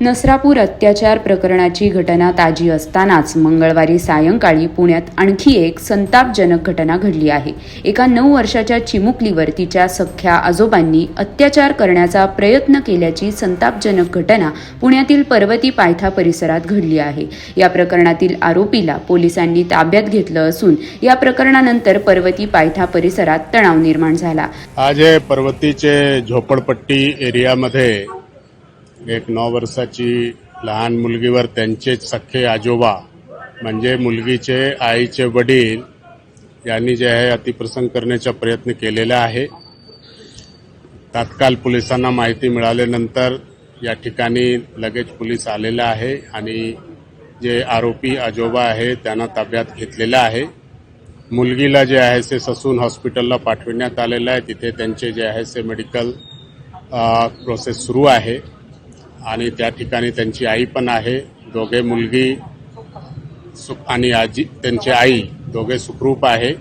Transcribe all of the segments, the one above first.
नसरापूर अत्याचार प्रकरणाची घटना ताजी असतानाच मंगळवारी सायंकाळी पुण्यात आणखी एक संतापजनक घटना घडली आहे। एका 9 वर्षाच्या चिमुकलीवर तिच्या सख्ख्या आजोबांनी अत्याचार करण्याचा प्रयत्न केल्याची संतापजनक घटना पुण्यातील पर्वती पायथा परिसरात घडली आहे। या प्रकरणातील आरोपीला पोलिसांनी ताब्यात घेतलं असून या प्रकरणानंतर पर्वती पायथा परिसरात तणाव निर्माण झाला। आज पर्वतीचे झोपडपट्टी एरियामध्ये एक 9 वर्षाची लहान मुलगीवर त्यांचेच सख्खे आजोबा म्हणजे मुलगीचे आईचे वडील यांनी जे आहे अतिप्रसंग करण्याचा प्रयत्न केलेला आहे। तात्काळ पोलिसांना माहिती मिळाल्यानंतर या ठिकाणी लगेच पोलीस आलेला आहे आणि जे आरोपी आजोबा आहे त्यांना ताब्यात घेतलेला आहे। मुलगीला जे आहे ते ससून हॉस्पिटलला पाठवण्यात आलेलं आहे। तिथे त्यांचे जे आहे ते मेडिकल प्रोसेस सुरू आहे आणि त्या ठिकाणी त्यांची आई पण आहे। दोघे मुलगी आणि आजी त्यांची आई दोघे सुखरूप आहे।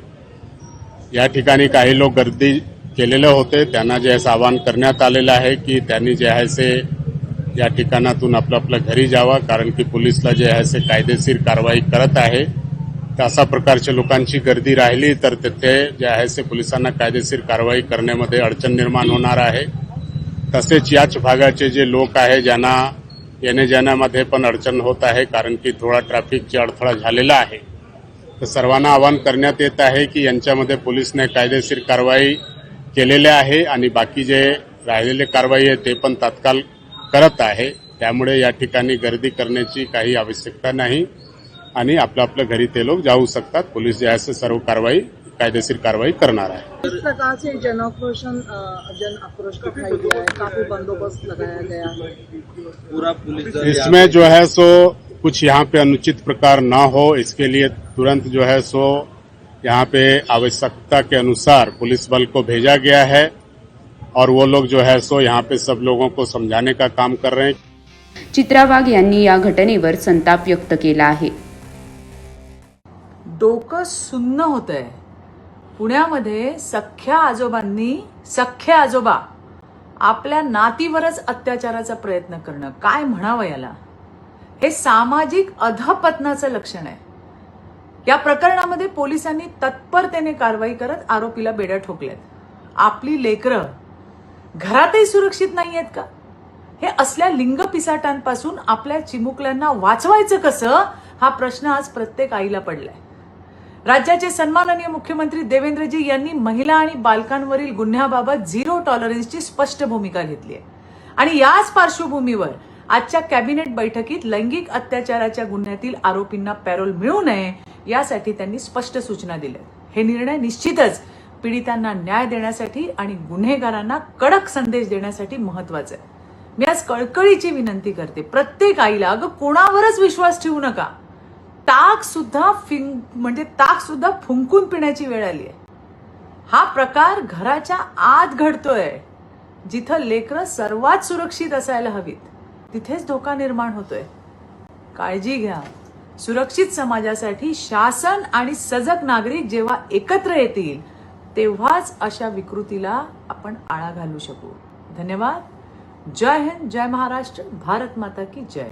या ठिकाणी काही लोक गर्दी केलेले होते, त्यांना जे आहे आवाहन करण्यात आलेलं आहे की त्यांनी जे आहे ते या ठिकाणातून आपल्या घरी जावा, कारण की पोलिसला जे आहे ते कायदेशीर कारवाई करत आहे। अशा प्रकारच्या लोकांची गर्दी राहिली तर तिथे जे आहे ते पोलिसांना कायदेशीर कारवाई करण्यामध्ये अडचण निर्माण होणार आहे। तसेच याच भागाचे जे लोक आहे ज्यांना येणे जाण्यामध्ये पण अडचण होत आहे, कारण की थोडा ट्रॅफिकचा अडथळा झालेला आहे। तर सर्वांना आवाहन करण्यात येत आहे की यांच्यामध्ये पोलिसने कायदेशीर कारवाई केलेली आहे आणि बाकी जे राहिलेले कारवाई आहे ते पण तात्काळ करत आहे। त्यामुळे या ठिकाणी गर्दी करण्याची काही आवश्यकता नाही आणि आपल्या घरी ते लोक जाऊ शकतात। पोलीस जे आहे सर्व कारवाई कायदेशीर कारवाई करना रहा है। इस प्रकार से जन आक्रोश दिखाई दिया है, काफी बंदोबस्त लगाया गया है पूरा पुलिस। इसमें जो है सो कुछ यहाँ पे अनुचित प्रकार न हो, इसके लिए तुरंत जो है सो यहाँ पे आवश्यकता के अनुसार पुलिस बल को भेजा गया है और वो लोग जो है सो यहाँ पे सब लोगों को समझाने का काम कर रहे हैं। चित्रा वाघ यांनी या घटनेवर संताप व्यक्त केला आहे। डोकं सुन्न होतंय। पुण्यामध्ये सख्खे आजोबा आपल्या नातीवरच अत्याचाराचा प्रयत्न करणं, काय म्हणावं याला, हे सामाजिक अधपतनाचं लक्षण आहे। या प्रकरणामध्ये पोलिसांनी तत्परतेने कारवाई करत आरोपीला बेड्या ठोकल्यात। आपली लेकरं घरातही सुरक्षित नाहीयेत का? हे असल्या लिंग पिसाटांपासून आपल्या चिमुकल्यांना वाचवायचं कसं, हा प्रश्न आज प्रत्येक आईला पडलाय। राज्याचे सन्माननीय मुख्यमंत्री देवेंद्रजी यांनी महिला आणि बालकांवरील गुन्ह्याबाबत झिरो टॉलरन्सची स्पष्ट भूमिका घेतली आहे आणि याच पार्श्वभूमीवर आजच्या कॅबिनेट बैठकीत लैंगिक अत्याचाराच्या गुन्ह्यातील आरोपींना पॅरोल मिळू नये यासाठी त्यांनी स्पष्ट सूचना दिल्या। हे निर्णय निश्चितच पीडितांना न्याय देण्यासाठी आणि गुन्हेगारांना कडक संदेश देण्यासाठी महत्वाचे आहे। मी आज कळकळीची विनंती करते प्रत्येक आईला, अगं कोणावरच विश्वास ठेवू नका। ताक सुद्धा फुंकून पिण्याची वेळ आली आहे। हा प्रकार घराच्या आत घडतोय, जिथं लेकरं सर्वात सुरक्षित असायला हवीत, तिथेच धोका निर्माण होतोय। काळजी घ्या। सुरक्षित समाजासाठी शासन आणि सजग नागरिक जेव्हा एकत्र येतील तेव्हाच अशा विकृतीला आपण आळा घालू शकू। धन्यवाद। जय हिंद, जय महाराष्ट्र, भारत माता की जय।